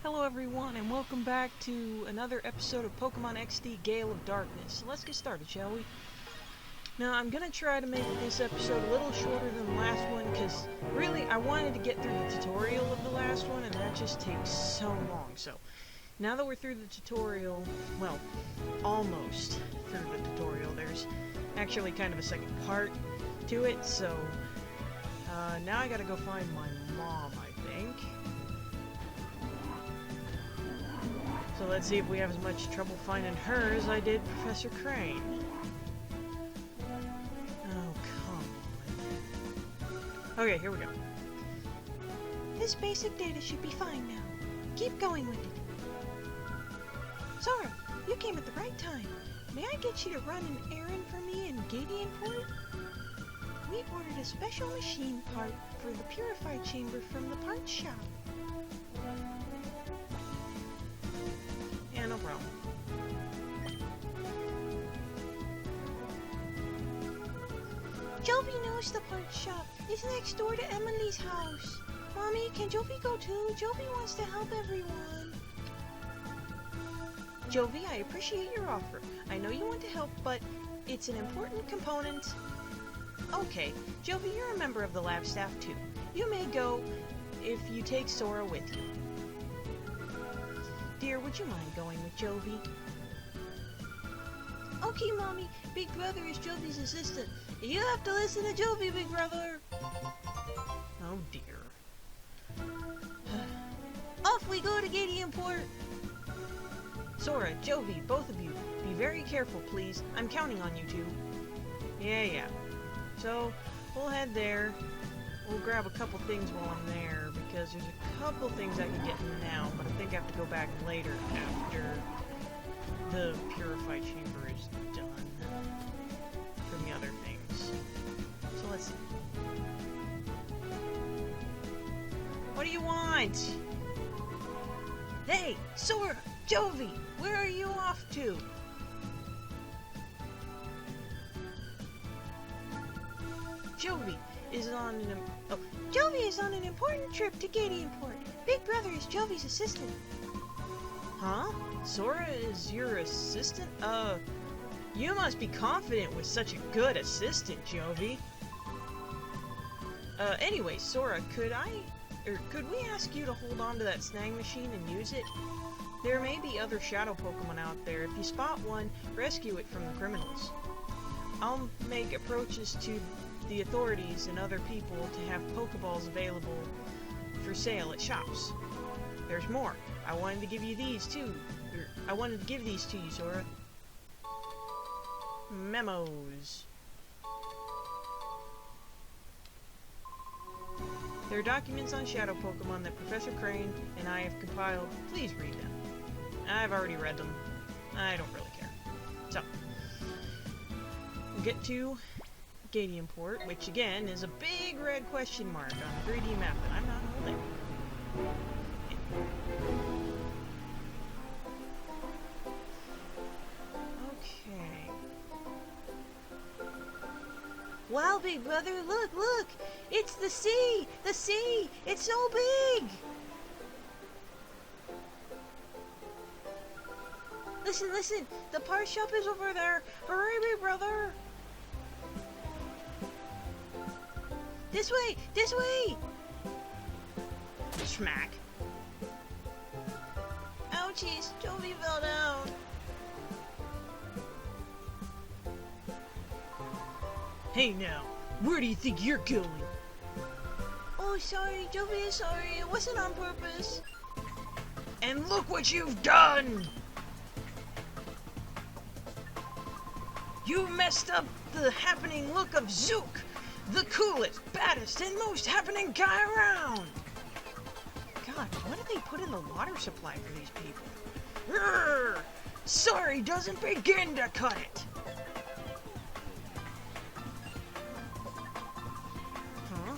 Hello everyone, and welcome back to another episode of Pokemon XD Gale of Darkness. So let's get started, shall we? Now, I'm gonna try to make this episode a little shorter than the last one, because really, I wanted to get through the tutorial of the last one, and that just takes so long. So, now that we're through the tutorial, well, almost through the tutorial, there's actually kind of a second part to it, so now I gotta go find my mom, I think. So let's see if we have as much trouble finding her as I did Professor Crane. Oh, come on. Okay, here we go. This basic data should be fine now. Keep going with it. Sora, you came at the right time. May I get you to run an errand for me in Gadianport? We ordered a special machine part for the purified chamber from the parts shop. Yeah, no problem. Jovi knows the parts shop. It's next door to Emily's house. Mommy, can Jovi go too? Jovi wants to help everyone. Jovi, I appreciate your offer. I know you want to help, but it's an important component. Okay, Jovi, you're a member of the lab staff too. You may go if you take Sora with you. Dear, would you mind going with Jovi? Okay, Mommy. Big Brother is Jovi's assistant. You have to listen to Jovi, Big Brother. Oh dear. Off we go to Gadianport. Sora, Jovi, both of you, be very careful, please. I'm counting on you two. Yeah. So, we'll head there. We'll grab a couple things while I'm there, because there's a couple things I can get now, but I think I have to go back later after the purified chamber is done for the other things. So let's see. What do you want? Hey, Sora, Jovi, where are you off to? Jovi is on an important trip to Gadianport. Big Brother is Jovi's assistant. Huh? Sora is your assistant? You must be confident with such a good assistant, Jovi. Anyway, Sora, could we ask you to hold on to that snag machine and use it? There may be other shadow Pokemon out there. If you spot one, rescue it from the criminals. I'll make approaches to the authorities and other people to have Pokeballs available for sale at shops. There's more. I wanted to give these to you, Sora. Memos. There are documents on Shadow Pokemon that Professor Crane and I have compiled. Please read them. I've already read them. I don't really care. So, we'll get to Gadianport, which again is a big red question mark on the 3D map that I'm not holding. Okay. Wow, Big Brother, look! It's the sea! The sea! It's so big! Listen! The parts shop is over there! Hurry, Big Brother! This way! Smack. Ouchies, Jovi fell down. Hey now, where do you think you're going? Oh, sorry, Jovi is sorry. It wasn't on purpose. And look what you've done! You messed up the happening look of Zook, the coolest, baddest, and most happening guy around! God, what did they put in the water supply for these people? Rrrr! Sorry doesn't begin to cut it! Huh?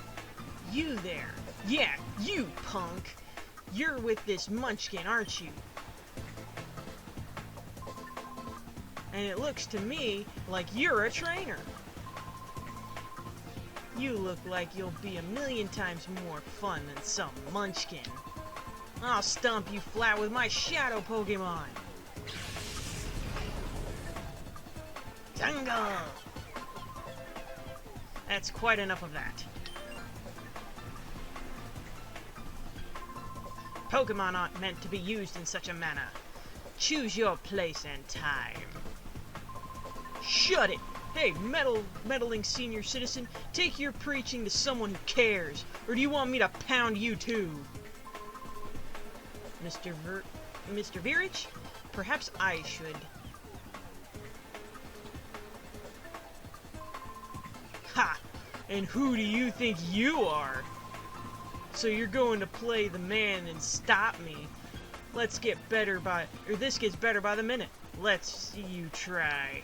You there. Yeah, you punk! You're with this munchkin, aren't you? And it looks to me like you're a trainer. You look like you'll be a million times more fun than some munchkin. I'll stomp you flat with my shadow Pokemon. Jungle! That's quite enough of that. Pokemon aren't meant to be used in such a manner. Choose your place and time. Shut it! Hey, meddling senior citizen, take your preaching to someone who cares. Or do you want me to pound you too? Mr. Virich? Perhaps I should. Ha! And who do you think you are? So you're going to play the man and stop me? This gets better by the minute. Let's see you try.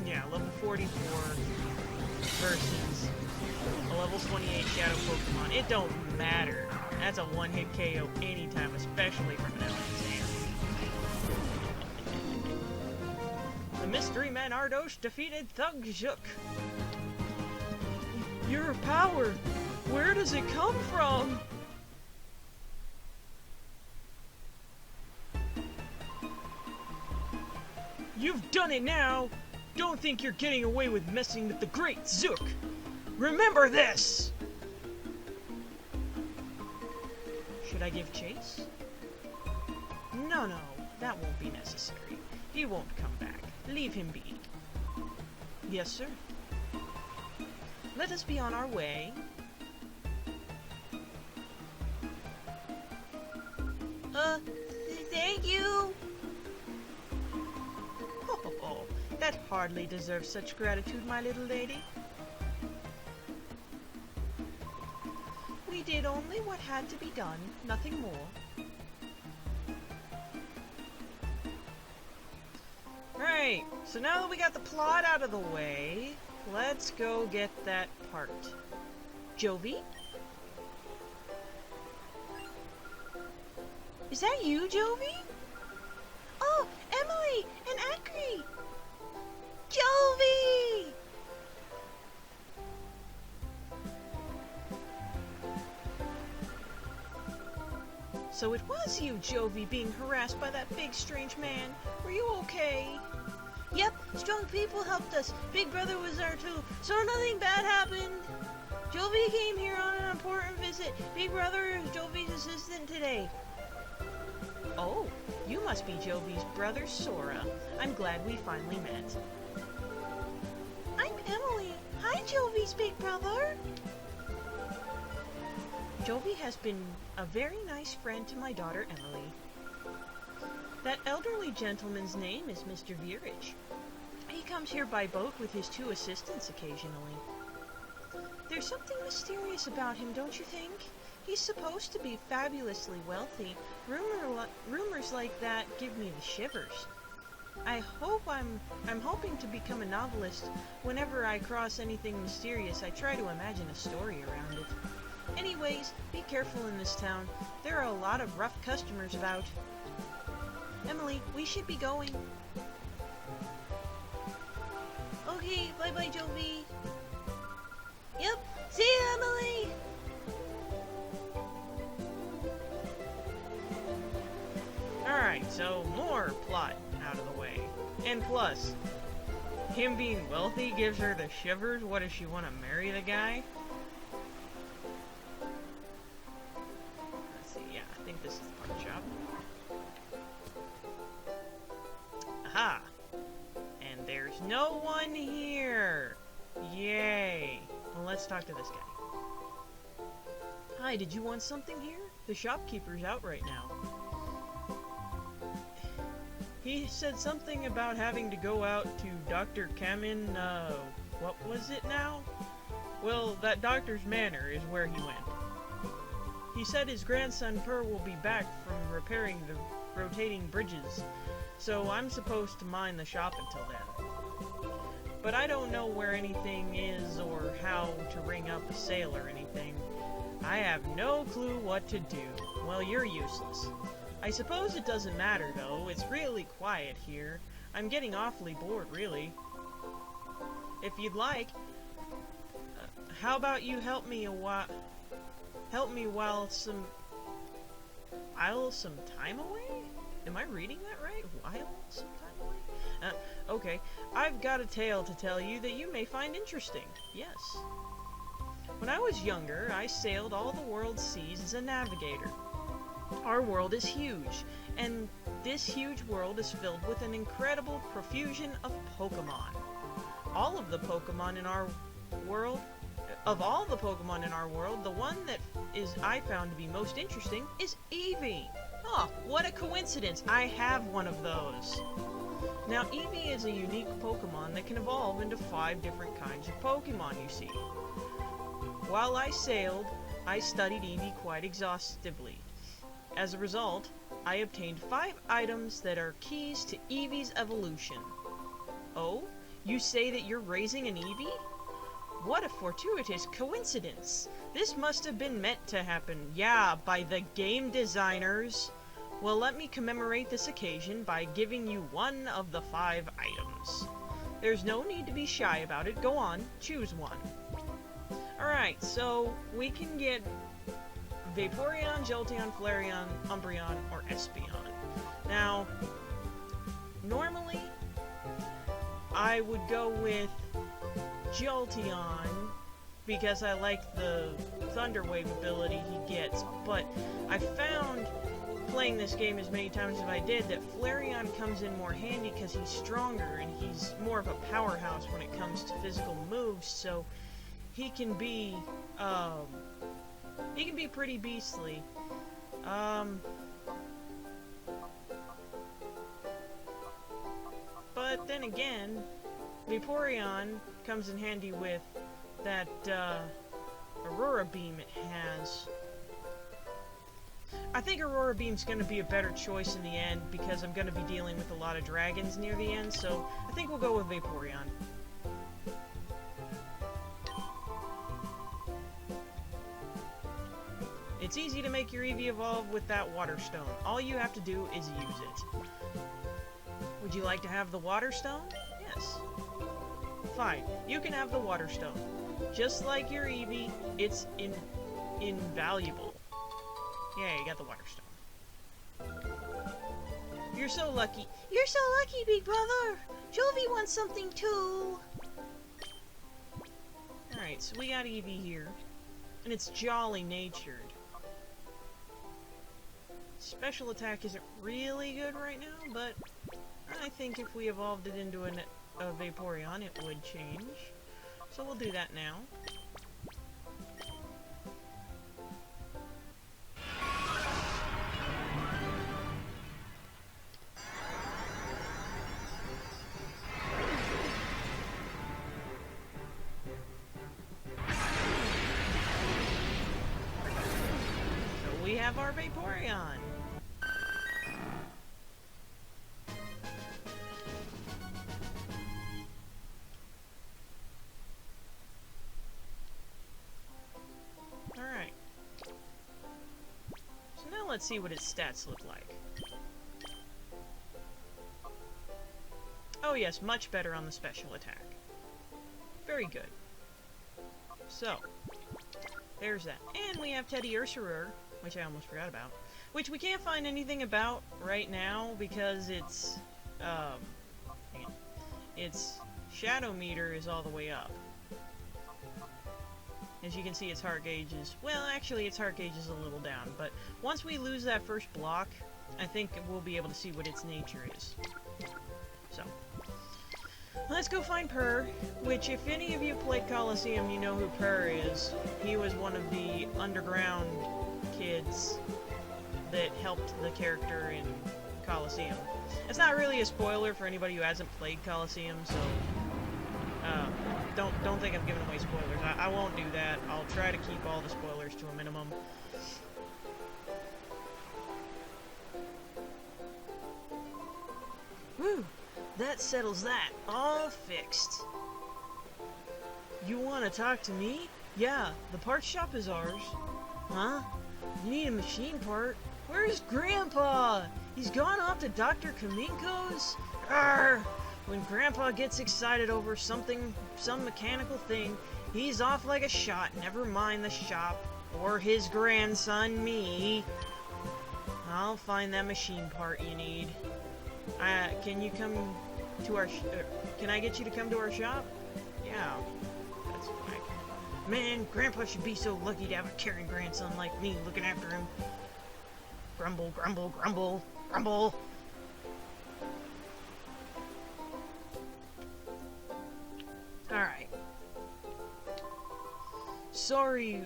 Yeah, level 44 versus a level 28 Shadow Pokemon. It don't matter. That's a one-hit KO anytime, especially from an Alexander. The Mystery Man Ardosh defeated Thug Zook. Your power! Where does it come from? You've done it now! Don't think you're getting away with messing with the great Zook! Remember this! Should I give chase? No, that won't be necessary. He won't come back. Leave him be. Yes, sir. Let us be on our way. Thank you! Oh, that hardly deserves such gratitude, my little lady. We did only what had to be done, nothing more. Right, so now that we got the plot out of the way, let's go get that part. Jovi? Is that you, Jovi? Oh, Emily and Akri! Jovi! So it was you, Jovi, being harassed by that big strange man. Were you okay? Yep, strong people helped us. Big Brother was there too, so nothing bad happened. Jovi came here on an important visit. Big Brother is Jovi's assistant today. Oh, you must be Jovi's brother, Sora. I'm glad we finally met. I'm Emily. Hi, Jovi's big brother. Jovi has been a very nice friend to my daughter, Emily. That elderly gentleman's name is Mr. Virich. He comes here by boat with his 2 assistants occasionally. There's something mysterious about him, don't you think? He's supposed to be fabulously wealthy. Rumors like that give me the shivers. I'm hoping to become a novelist. Whenever I cross anything mysterious, I try to imagine a story around it. Anyways, be careful in this town. There are a lot of rough customers about. Emily, we should be going. Okay, bye-bye, Jovi. Yep, see you, Emily! Alright, so more plot out of the way. And plus, him being wealthy gives her the shivers. What, does she want to marry the guy? Let's see, yeah, I think this is the pawn shop. Aha! And there's no one here! Yay! Well, let's talk to this guy. Hi, did you want something here? The shopkeeper's out right now. He said something about having to go out to Dr. Kamin, what was it now? Well, that doctor's manor is where he went. He said his grandson Per will be back from repairing the rotating bridges, so I'm supposed to mind the shop until then. But I don't know where anything is or how to ring up a sale or anything. I have no clue what to do. Well, you're useless. I suppose it doesn't matter, though. It's really quiet here. I'm getting awfully bored, really. If you'd like, how about you help me while some time away? Am I reading that right? While some time away? Okay. I've got a tale to tell you that you may find interesting. Yes. When I was younger, I sailed all the world's seas as a navigator. Our world is huge, and this huge world is filled with an incredible profusion of Pokemon. All of the Pokemon in our world, the one that I found to be most interesting is Eevee. Oh, what a coincidence! I have one of those. Now, Eevee is a unique Pokemon that can evolve into 5 different kinds of Pokemon, you see. While I sailed, I studied Eevee quite exhaustively. As a result, I obtained 5 items that are keys to Eevee's evolution. Oh? You say that you're raising an Eevee? What a fortuitous coincidence! This must have been meant to happen, yeah, by the game designers. Well, let me commemorate this occasion by giving you one of the 5 items. There's no need to be shy about it. Go on, choose one. Alright, so we can get Vaporeon, Jolteon, Flareon, Umbreon, or Espeon. Now, normally, I would go with Jolteon because I like the Thunder Wave ability he gets, but I found, playing this game as many times as I did, that Flareon comes in more handy because he's stronger and he's more of a powerhouse when it comes to physical moves, so he can be pretty beastly. But then again, Vaporeon comes in handy with that Aurora Beam it has. I think Aurora Beam's going to be a better choice in the end because I'm going to be dealing with a lot of dragons near the end, so I think we'll go with Vaporeon. It's easy to make your Eevee evolve with that Water Stone. All you have to do is use it. Would you like to have the Water Stone? Yes. Fine, you can have the Water Stone. Just like your Eevee, it's invaluable. Yeah, you got the Water Stone. You're so lucky. You're so lucky, big brother. Jovi wants something too. Alright, so we got Eevee here. And it's jolly natured. Special attack isn't really good right now, but I think if we evolved it into a Vaporeon, it would change. So we'll do that now. So we have our Vaporeon. Let's see what its stats look like. Oh yes, much better on the special attack. Very good. So, there's that. And we have Teddy Ursarer, which I almost forgot about, which we can't find anything about right now because its shadow meter is all the way up. As you can see, its heart gauge is... Well, actually, its heart gauge is a little down. But once we lose that first block, I think we'll be able to see what its nature is. So, let's go find Purr, which, if any of you played Coliseum, you know who Purr is. He was one of the underground kids that helped the character in Coliseum. It's not really a spoiler for anybody who hasn't played Coliseum, so... Don't think I'm giving away spoilers. I won't do that. I'll try to keep all the spoilers to a minimum. Whew! That settles that. All fixed. You want to talk to me? Yeah, the parts shop is ours. Huh? You need a machine part? Where's Grandpa? He's gone off to Dr. Kaminko's? Arr! When Grandpa gets excited over some mechanical thing, he's off like a shot, never mind the shop, or his grandson, me. I'll find that machine part you need. Can you come to our can I get you to come to our shop? Yeah, that's whack. Man, Grandpa should be so lucky to have a caring grandson like me looking after him. Grumble, grumble, grumble, grumble. Alright. Sorry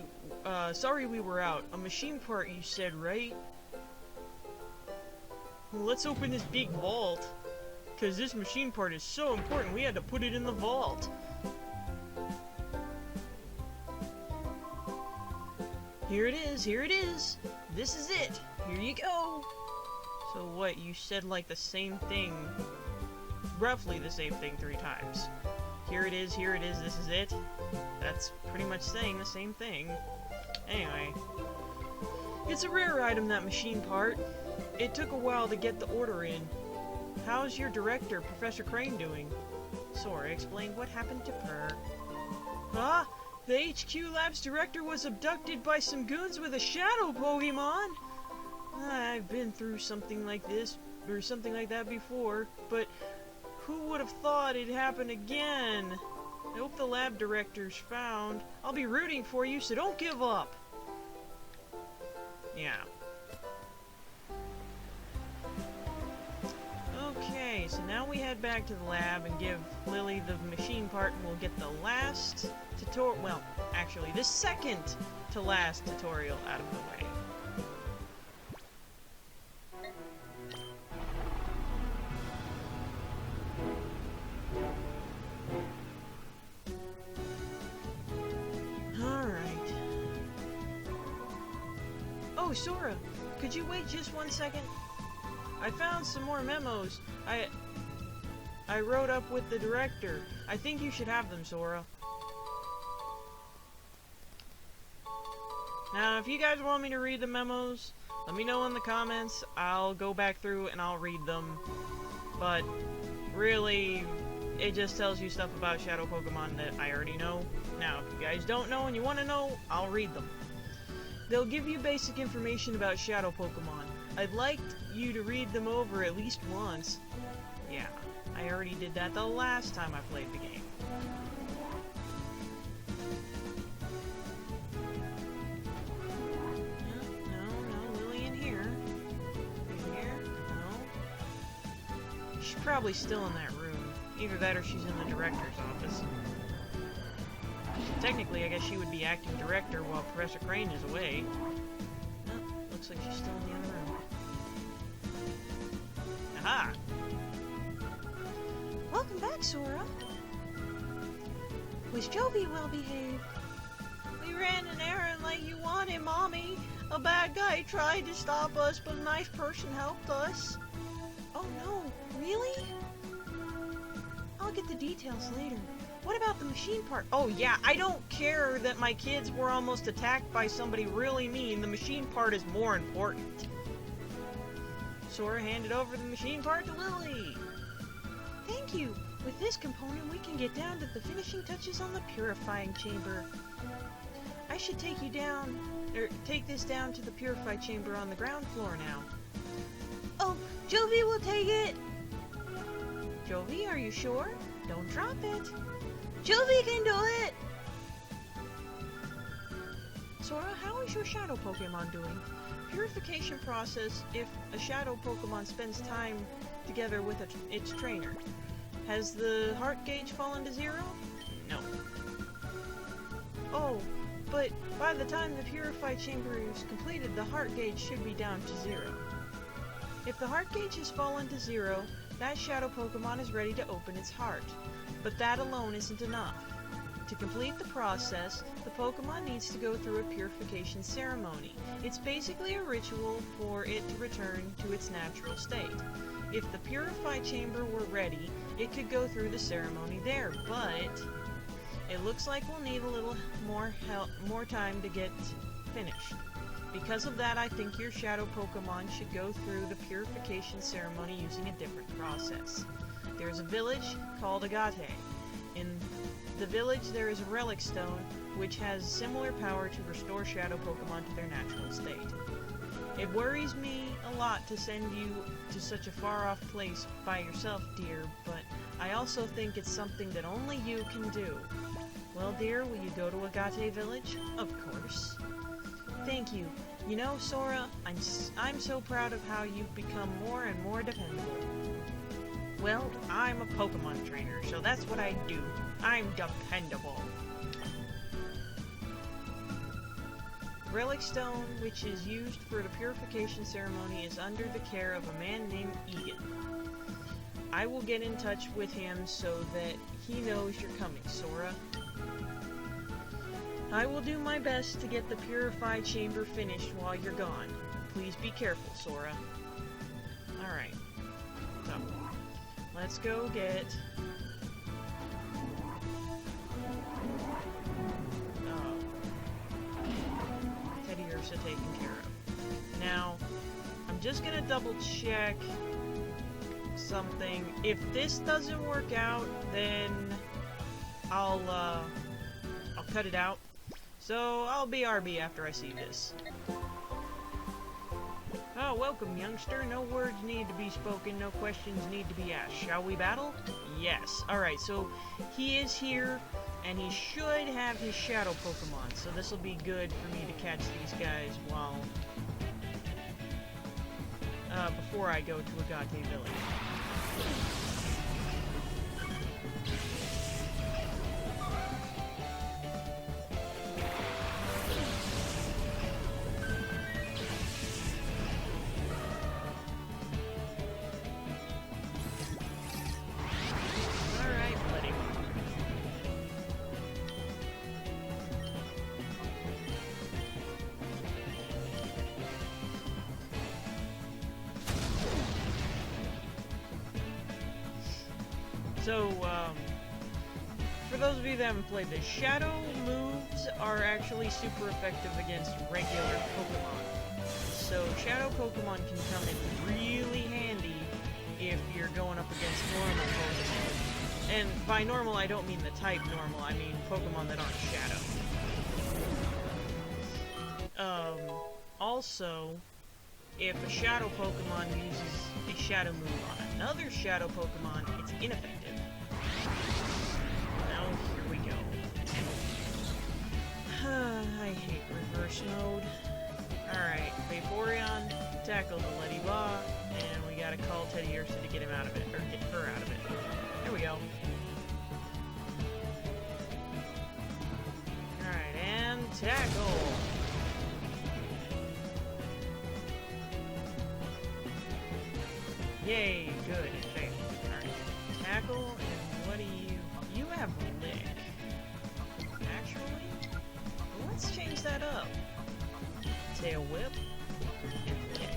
we were out. A machine part you said, right? Well, let's open this big vault. Because this machine part is so important, we had to put it in the vault. Here it is, here it is. This is it. Here you go. So what, you said like the same thing, roughly the same thing 3 times. Here it is, this is it. That's pretty much saying the same thing. Anyway. It's a rare item, that machine part. It took a while to get the order in. How's your director, Professor Crane, doing? Sora explained what happened to Purr. Huh? The HQ Lab's director was abducted by some goons with a shadow Pokemon? I've been through something like this, or something like that before, but who would have thought it'd happen again? I hope the lab director's found. I'll be rooting for you, so don't give up. Yeah. Okay, so now we head back to the lab and give Lily the machine part, and we'll get the last tutorial, well, actually, the second to last tutorial out of the way. Alright. Oh, Sora, could you wait just 1 second? I found some more memos. I wrote up with the director. I think you should have them, Sora. Now, if you guys want me to read the memos, let me know in the comments. I'll go back through and I'll read them. But, really, it just tells you stuff about Shadow Pokemon that I already know. Now, if you guys don't know and you want to know, I'll read them. They'll give you basic information about Shadow Pokemon. I'd like you to read them over at least once. Yeah, I already did that the last time I played the game. No, Lily in here. In here? No. She's probably still in that room. Either that or she's in the director's office. Technically, I guess she would be acting director while Professor Crane is away. No, looks like she's still in the other room. Aha! Welcome back, Sora. Was Jovi well behaved? We ran an errand like you wanted, Mommy. A bad guy tried to stop us, but a nice person helped us. Oh no, really? I'll get the details later. What about the machine part? Oh yeah, I don't care that my kids were almost attacked by somebody really mean. The machine part is more important. Sora handed over the machine part to Lily. Thank you. With this component, we can get down to the finishing touches on the purifying chamber. I should take this down to the purify chamber on the ground floor now. Oh, Jovi will take it. Jovi, are you sure? Don't drop it. Jovi can do it! Sora, how is your Shadow Pokemon doing? Purification process if a Shadow Pokemon spends time together with its trainer. Has the heart gauge fallen to 0? No. Oh, but by the time the Purify Chamber is completed, the heart gauge should be down to 0. If the heart gauge has fallen to 0, that Shadow Pokemon is ready to open its heart. But that alone isn't enough. To complete the process, the Pokemon needs to go through a purification ceremony. It's basically a ritual for it to return to its natural state. If the Purify Chamber were ready, it could go through the ceremony there, but it looks like we'll need a little more time to get finished. Because of that, I think your shadow Pokemon should go through the purification ceremony using a different process. There's a village called Agate. In the village, there is a relic stone, which has similar power to restore shadow Pokemon to their natural state. It worries me a lot to send you to such a far-off place by yourself, dear, but I also think it's something that only you can do. Well, dear, will you go to Agate Village? Of course. Thank you. You know, Sora, I'm so proud of how you've become more and more dependable. Well, I'm a Pokemon trainer, so that's what I do. I'm dependable. Relic Stone, which is used for the purification ceremony, is under the care of a man named Egan. I will get in touch with him so that he knows you're coming, Sora. I will do my best to get the purified chamber finished while you're gone. Please be careful, Sora. Alright. So, let's go get... Teddy Ursa taken care of. Now, I'm just gonna double check something. If this doesn't work out, then I'll cut it out. So, I'll BRB after I see this. Oh, welcome, youngster. No words need to be spoken, no questions need to be asked. Shall we battle? Yes. Alright, so he is here, and he should have his shadow Pokemon, so this will be good for me to catch these guys while... before I go to Agate Village. So, for those of you that haven't played this, shadow moves are actually super effective against regular Pokemon. So, shadow Pokemon can come in really handy if you're going up against normal Pokemon. And by normal, I don't mean the type normal, I mean Pokemon that aren't shadow. Also, if a shadow Pokemon uses a shadow move on another shadow Pokemon, it's ineffective. Now, here we go. I hate reverse mode. Alright, Vaporeon, tackle the Ladybug, and we gotta call Teddy Ursa to get him out of it, or get her out of it. There we go. Alright, and tackle! Yay, good, it failed. Alright, tackle, and what do you... You have Lick. Actually, well, let's change that up. Tail Whip, and Lick.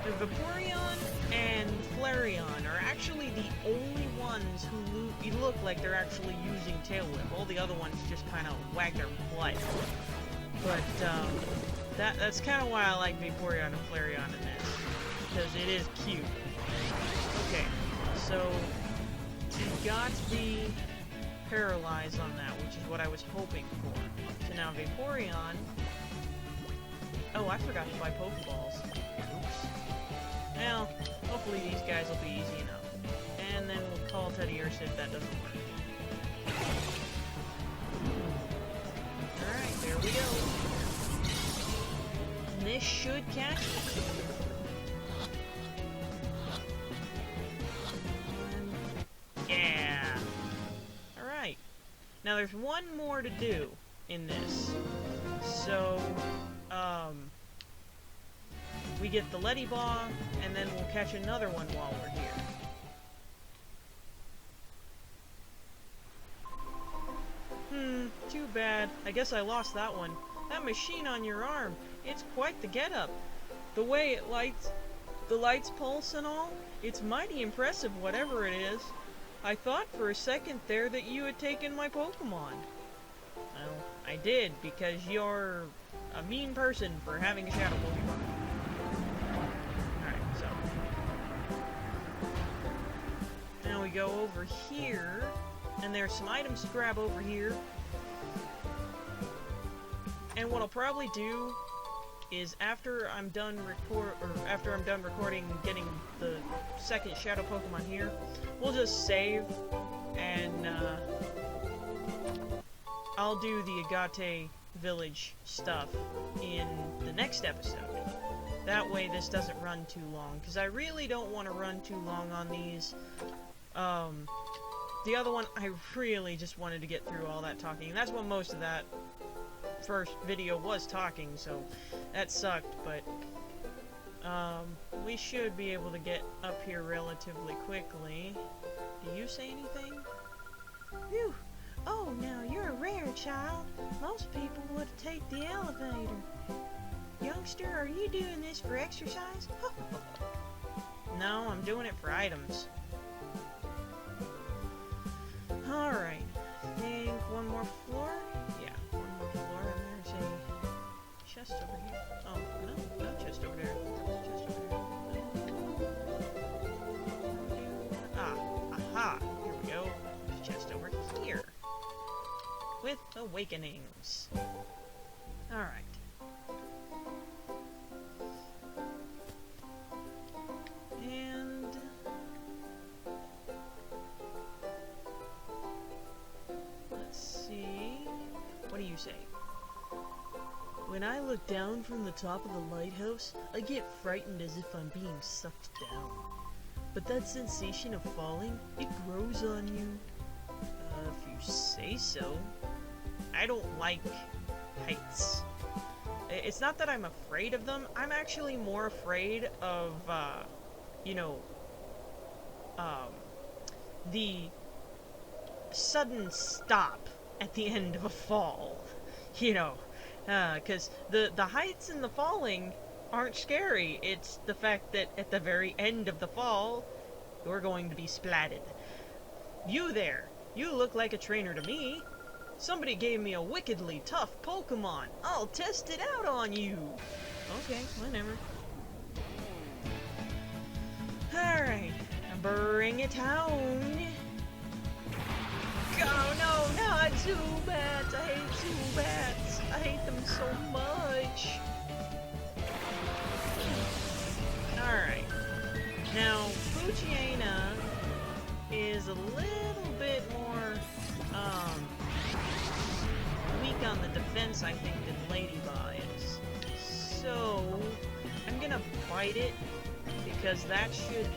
The Vaporeon and Flareon are actually the only ones who look like they're actually using Tail Whip. All the other ones just kind of wag their butt. But, that's kind of why I like Vaporeon and Flareon in this, because it is cute. Okay, so you got the paralyzed on that, which is what I was hoping for. So now Vaporeon... Oh, I forgot to buy Pokeballs. Oops. Well, hopefully these guys will be easy enough. And then we'll call Teddy Ursa if that doesn't work. Alright, there we go. This should catch it. Yeah. Alright. Now there's one more to do in this. So, we get the Ladybug, and then we'll catch another one while we're here. Too bad. I guess I lost that one. That machine on your arm, it's quite the get-up. The way it lights, the lights pulse and all, it's mighty impressive whatever it is. I thought for a second there that you had taken my Pokemon. Well, I did, because you're a mean person for having a shadow Pokemon. Alright, so. Now we go over here, and there's some items to grab over here. And what I'll probably do is after I'm done recording getting the second shadow Pokemon here, we'll just save and I'll do the Agate Village stuff in the next episode. That way this doesn't run too long, because I really don't want to run too long on these. The other one, I really just wanted to get through all that talking, and that's what most of that first video was, talking, so that sucked, but we should be able to get up here relatively quickly. Do you say anything? Phew. Oh, now you're a rare child. Most people would take the elevator. Youngster, are you doing this for exercise? No, I'm doing it for items. Alright, I think one more floor? Yeah, one more floor, and there's a chest over here. Oh, no, no chest over there. There's a chest over there. Ah, aha, here we go. There's a chest over here. With awakenings. Alright. And let's see. What do you say? When I look down from the top of the lighthouse, I get frightened as if I'm being sucked down. But that sensation of falling, it grows on you. If you say so. I don't like heights. It's not that I'm afraid of them, I'm actually more afraid of, you know, the sudden stop at the end of a fall. You know, because the heights and the falling aren't scary. It's the fact that at the very end of the fall, you're going to be splatted. You there, you look like a trainer to me. Somebody gave me a wickedly tough Pokemon. I'll test it out on you. Okay, whatever. Alright, bring it on. Oh no, not Zubats! I hate Zubats! I hate them so much! Alright. Now, Poochyena is a little bit more, weak on the defense, I think, than Ladybug is. So, I'm gonna bite it, because that should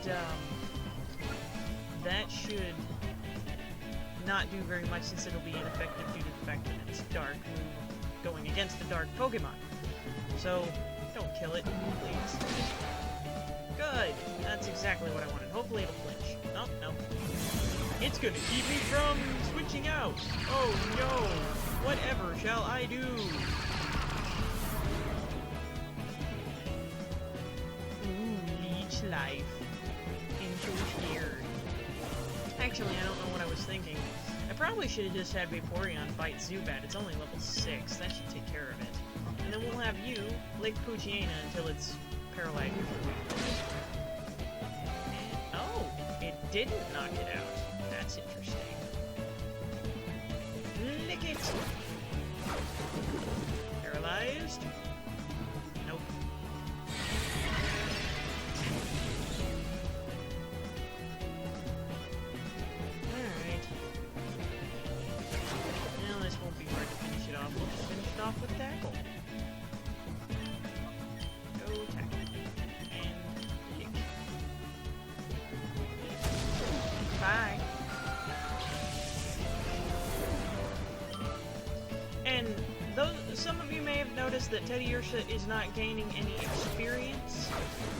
not do very much, since it'll be ineffective due to the fact that it's dark move going against the dark Pokemon. So, don't kill it, please. Good! That's exactly what I wanted. Hopefully it'll flinch. Oh, no. It's gonna keep me from switching out! Oh no! Whatever shall I do? Ooh, leech life. Into here. Actually, I don't know what I was thinking. I probably should have just had Vaporeon fight Zubat. It's only level 6. That should take care of it. And then we'll have you lick Poochyena until it's paralyzed. And, oh! It didn't knock it out. That's interesting. Lick it! Paralyzed? Nope. Alright. Now this won't be hard to finish it off. We'll just finish it off with Tackle. Go Tackle. And kick. Bye. And some of you may have noticed that Teddiursa is not gaining any experience.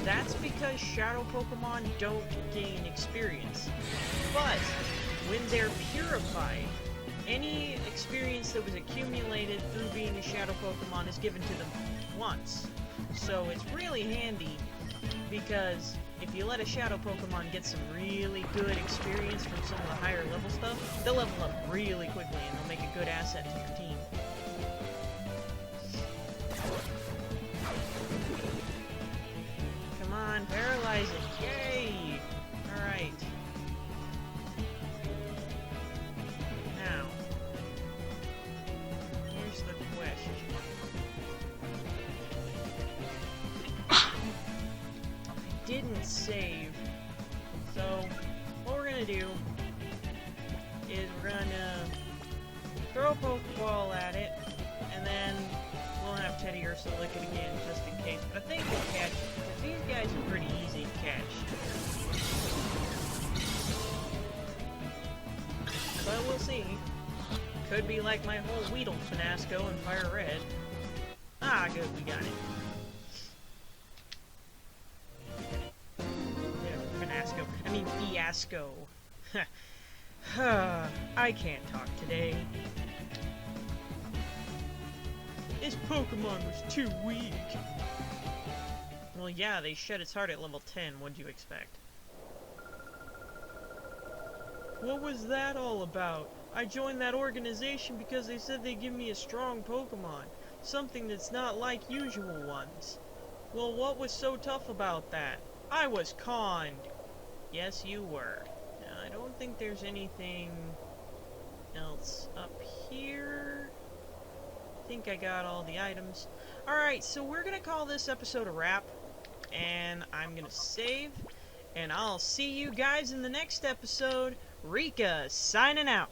That's because Shadow Pokemon don't gain experience. But when they're purified, any experience that was accumulated through being a Shadow Pokemon is given to them once. So it's really handy, because if you let a shadow Pokemon get some really good experience from some of the higher level stuff, they'll level up really quickly and they'll make a good asset to your team. Come on, paralyze it! Yay! Alright. Now, here's the question. Didn't save, so what we're gonna do is we're gonna throw a Pokeball at it, and then we'll have Teddy Ursa lick it again just in case. But I think we'll catch it, because these guys are pretty easy to catch. But we'll see. Could be like my whole Weedle Finasco in Fire Red. Ah, good, we got it. I mean, fiasco. I can't talk today. This Pokemon was too weak. Well, yeah, they shed its heart at level 10. What'd you expect? What was that all about? I joined that organization because they said they'd give me a strong Pokemon. Something that's not like usual ones. Well, what was so tough about that? I was conned. Yes, you were. Now, I don't think there's anything else up here. I think I got all the items. Alright, so we're gonna call this episode a wrap. And I'm gonna save. And I'll see you guys in the next episode. Rika, signing out.